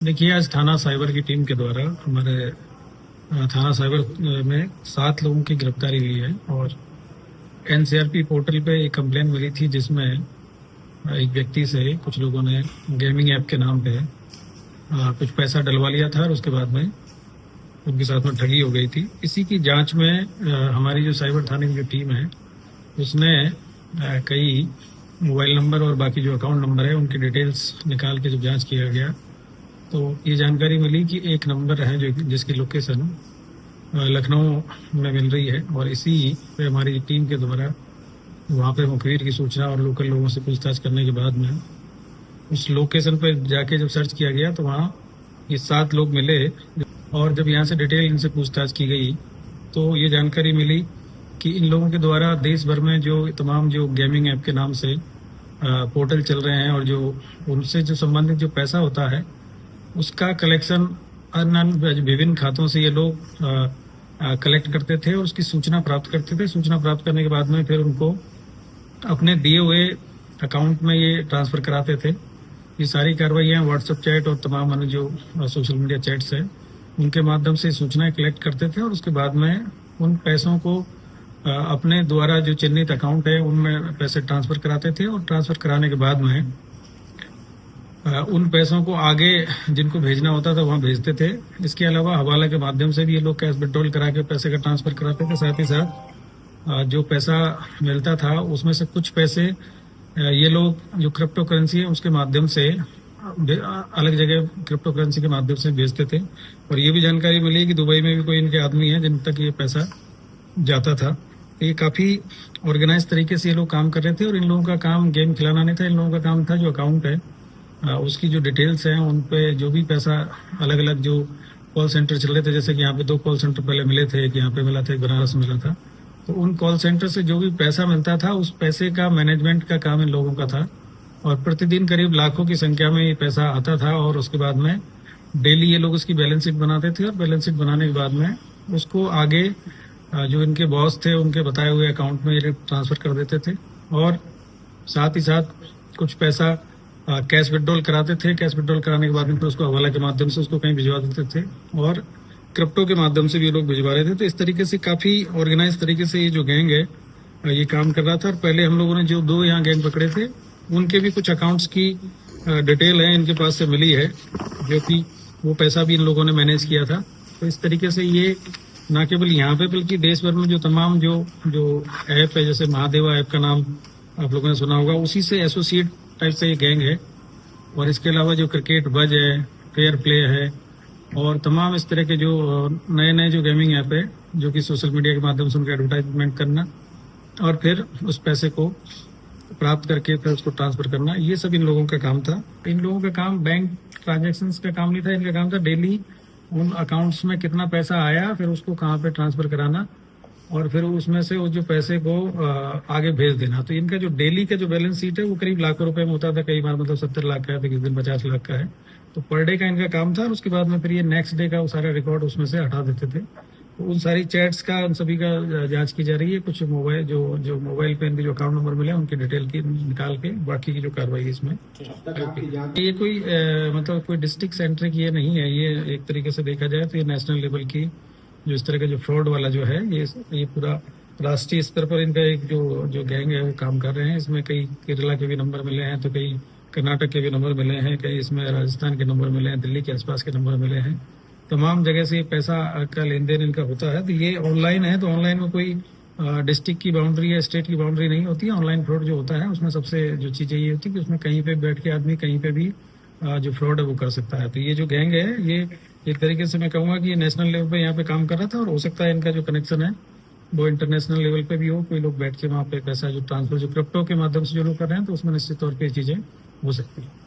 देखिए, आज थाना साइबर की टीम के द्वारा हमारे थाना साइबर में 7 लोगों की गिरफ्तारी हुई है और एनसीआरपी पोर्टल पे एक कंप्लेन मिली थी जिसमें एक व्यक्ति से कुछ लोगों ने गेमिंग ऐप के नाम पे कुछ पैसा डलवा लिया था और उसके बाद में उनके साथ में ठगी हो गई थी। इसी की जांच में हमारी जो साइबर थाने की जो टीम है उसने कई मोबाइल नंबर और बाकी जो अकाउंट नंबर है उनकी डिटेल्स निकाल के जब जांच किया गया तो ये जानकारी मिली कि एक नंबर है जो जिसकी लोकेशन लखनऊ में मिल रही है और इसी पे हमारी टीम के द्वारा वहाँ पे मुखबिर की सूचना और लोकल लोगों से पूछताछ करने के बाद में उस लोकेशन पे जाके जब सर्च किया गया तो वहाँ ये 7 लोग मिले और जब यहाँ से डिटेल इनसे पूछताछ की गई तो ये जानकारी मिली कि इन लोगों के द्वारा देश भर में जो तमाम जो गेमिंग ऐप के नाम से पोर्टल चल रहे हैं और जो उनसे जो संबंधित जो पैसा होता है उसका कलेक्शन अन्य विभिन्न खातों से ये लोग कलेक्ट करते थे और उसकी सूचना प्राप्त करते थे। सूचना प्राप्त करने के बाद में फिर उनको अपने दिए हुए अकाउंट में ये ट्रांसफर कराते थे। ये सारी कार्रवाइयाँ व्हाट्सएप चैट और तमाम अन्य जो सोशल मीडिया चैट्स है उनके माध्यम से सूचनाएं कलेक्ट करते थे और उसके बाद में उन पैसों को अपने द्वारा जो चिन्हित अकाउंट है उनमें पैसे ट्रांसफर कराते थे और ट्रांसफर कराने के बाद में उन पैसों को आगे जिनको भेजना होता था वहां भेजते थे। इसके अलावा हवाला के माध्यम से भी ये लोग कैश विड्रॉल करा के पैसे का ट्रांसफर कराते थे। साथ ही साथ जो पैसा मिलता था उसमें से कुछ पैसे ये लोग जो क्रिप्टो करेंसी है उसके माध्यम से अलग जगह क्रिप्टो करेंसी के माध्यम से भेजते थे। और ये भी जानकारी मिली कि दुबई में भी कोई इनके आदमी है जिन तक ये पैसा जाता था। ये काफी ऑर्गेनाइज तरीके से ये लोग काम कर रहे थे और इन लोगों का काम गेम खिलाना नहीं था। इन लोगों का काम था जो अकाउंट है उसकी जो डिटेल्स हैं उन पे जो भी पैसा अलग अलग जो कॉल सेंटर चल रहे थे, जैसे कि यहाँ पे 2 कॉल सेंटर पहले मिले थे, एक यहाँ पे मिला था, एक बनारस मिला था। तो उन कॉल सेंटर से जो भी पैसा मिलता था उस पैसे का मैनेजमेंट का काम इन लोगों का था और प्रतिदिन करीब लाखों की संख्या में ये पैसा आता था और उसके बाद में डेली ये लोग उसकी बैलेंस शीट बनाते थे और बैलेंस शीट बनाने के बाद में उसको आगे जो इनके बॉस थे उनके बताए हुए अकाउंट में ये ट्रांसफर कर देते थे और साथ ही साथ कुछ पैसा कैश विड्रॉल कराते थे। कैश विड्रॉल कराने के बाद में फिर उसको हवाला के माध्यम से उसको कहीं भिजवा देते थे और क्रिप्टो के माध्यम से भी ये लोग भिजवा रहे थे। तो इस तरीके से काफी ऑर्गेनाइज तरीके से ये जो गैंग है ये काम कर रहा था। और पहले हम लोगों ने जो 2 यहाँ गैंग पकड़े थे उनके भी कुछ अकाउंट्स की डिटेल है इनके पास से मिली है जो कि वो पैसा भी इन लोगों ने मैनेज किया था। तो इस तरीके से ये न केवल यहाँ पे बल्कि देश भर में जो तमाम जो ऐप है, जैसे महादेवा ऐप का नाम आप लोगों ने सुना होगा, उसी से एसोसिएट टाइप का ये गैंग है। और इसके अलावा जो क्रिकेट बज है, फेयर प्ले है और तमाम इस तरह के जो नए नए जो गेमिंग ऐप है जो कि सोशल मीडिया के माध्यम से उनका एडवर्टाइजमेंट करना और फिर उस पैसे को प्राप्त करके फिर उसको ट्रांसफर करना, ये सब इन लोगों का काम था। इन लोगों का काम बैंक ट्रांजेक्शन्स का काम नहीं था, इनका काम था डेली उन अकाउंट्स में कितना पैसा आया फिर उसको कहाँ पे ट्रांसफर कराना और फिर उसमें से वो जो पैसे को आगे भेज देना। तो इनका जो डेली का जो बैलेंस शीट है वो करीब लाखों रुपए में होता था। कई बार मतलब 70 लाख का है तो किस दिन 50 लाख का है। तो पर डे का इनका काम था और उसके बाद में फिर ये नेक्स्ट डे का वो सारा रिकॉर्ड उसमें से हटा देते थे। तो उन सारी चैट्स का उन सभी का जांच की जा रही है। कुछ मोबाइल जो मोबाइल पे इनके जो अकाउंट नंबर मिले उनकी डिटेल की निकाल के बाकी की जो कार्रवाई है इसमें ये कोई मतलब कोई डिस्ट्रिक्ट सेंटर की ये नहीं है। ये एक तरीके से देखा जाए तो ये नेशनल लेवल की जो इस तरह का जो फ्रॉड वाला जो है ये पूरा राष्ट्रीय स्तर पर इनका एक जो गैंग है वो काम कर रहे हैं। इसमें कई केरला के भी नंबर मिले हैं, तो कई कर्नाटक के भी नंबर मिले हैं, कई इसमें राजस्थान के नंबर मिले हैं, दिल्ली के आसपास के नंबर मिले हैं। तमाम जगह से पैसा का लेन देन इनका होता है। तो ये ऑनलाइन है, तो ऑनलाइन में कोई डिस्ट्रिक्ट की बाउंड्री या स्टेट की बाउंड्री नहीं होती है। ऑनलाइन फ्रॉड जो होता है उसमें सबसे जो चीजें ये होती है कि उसमें कहीं पे बैठ के आदमी कहीं पे भी जो फ्रॉड है वो कर सकता है। तो ये जो गैंग है ये एक तरीके से मैं कहूंगा कि ये नेशनल लेवल पे यहाँ पे काम कर रहा था और हो सकता है इनका जो कनेक्शन है वो इंटरनेशनल लेवल पे भी हो। कोई लोग बैठ के वहाँ पे पैसा जो ट्रांसफर जो क्रिप्टो के माध्यम से जो लोग कर रहे हैं तो उसमें निश्चित तौर पर चीजें हो सकती है।